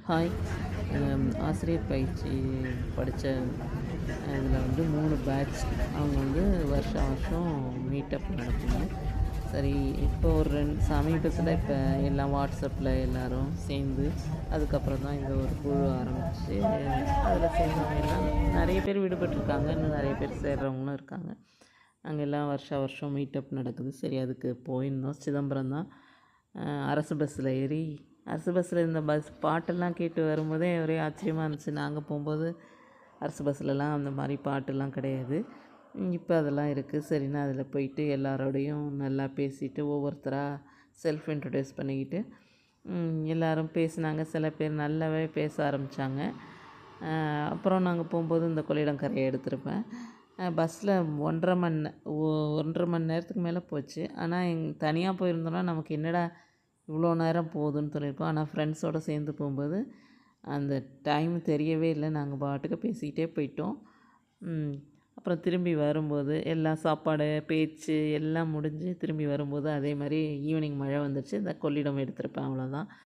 Hi. ஆசிரியர் பயிற்சி படித்த இதில் வந்து 3 பேட்ச். அவங்க வந்து வருஷம் வருஷம் மீட்டப் நடக்குங்க. சரி, இப்போ ஒரு சமீபத்தில் இப்போ எல்லாம் வாட்ஸ்அப்பில் எல்லோரும் சேர்ந்து அதுக்கப்புறம் தான் இந்த ஒரு குழு ஆரம்பித்து அதில் சேர்ந்தவங்க எல்லாம் நிறைய பேர் விடுபட்டிருக்காங்க. இன்னும் நிறைய பேர் சேர்றவங்களும் இருக்காங்க. அங்கே எல்லாம் வருஷம் வருஷம் மீட்டப் நடக்குது. சரி, அதுக்கு போயிருந்தோம். சிதம்பரம் தான். அரசு பஸ்ஸில் ஏறி அரசு பஸ்ஸில் இந்த பாட்டெல்லாம் கேட்டு வரும்போதே ஒரே ஆச்சரியமாக இருந்துச்சு. நாங்கள் போகும்போது அரசு பஸ்ஸிலலாம் அந்த மாதிரி பாட்டெல்லாம் கிடையாது. இப்போ அதெல்லாம் இருக்குது. சரின்னு அதில் போயிட்டு எல்லாரோடையும் நல்லா பேசிட்டு ஒவ்வொருத்தராக செல்ஃப் இன்ட்ரடியூஸ் பண்ணிக்கிட்டு எல்லோரும் பேசினாங்க. சில பேர் நல்லாவே பேச ஆரம்பித்தாங்க. அப்புறம் நாங்கள் போகும்போது இந்த கொள்ளிடம் கரையை எடுத்திருப்பேன். பஸ்ஸில் 1.5 மணி நேரத்துக்கு மேலே போச்சு. ஆனால் தனியாக போயிருந்தோன்னா நமக்கு என்னடா இவ்வளோ நேரம் போகுதுன்னு சொல்லியிருக்கோம். ஆனால் ஃப்ரெண்ட்ஸோடு சேர்ந்து போகும்போது அந்த டைம் தெரியவே இல்லை. நாங்கள் பாட்டுக்கு பேசிக்கிட்டே போயிட்டோம். அப்புறம் திரும்பி வரும்போது எல்லாம் சாப்பாடு, பேச்சு எல்லாம் முடிஞ்சு திரும்பி வரும்போது அதே மாதிரி ஈவினிங் மழை வந்துடுச்சு. இந்த கொள்ளிடம் எடுத்திருப்பேன், அவ்வளோதான்.